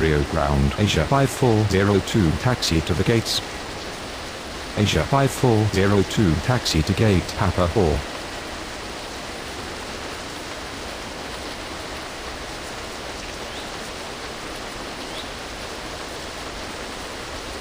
Rio ground. Asia 5402 taxi to the gates. Asia 5402 taxi to gate Papa 4.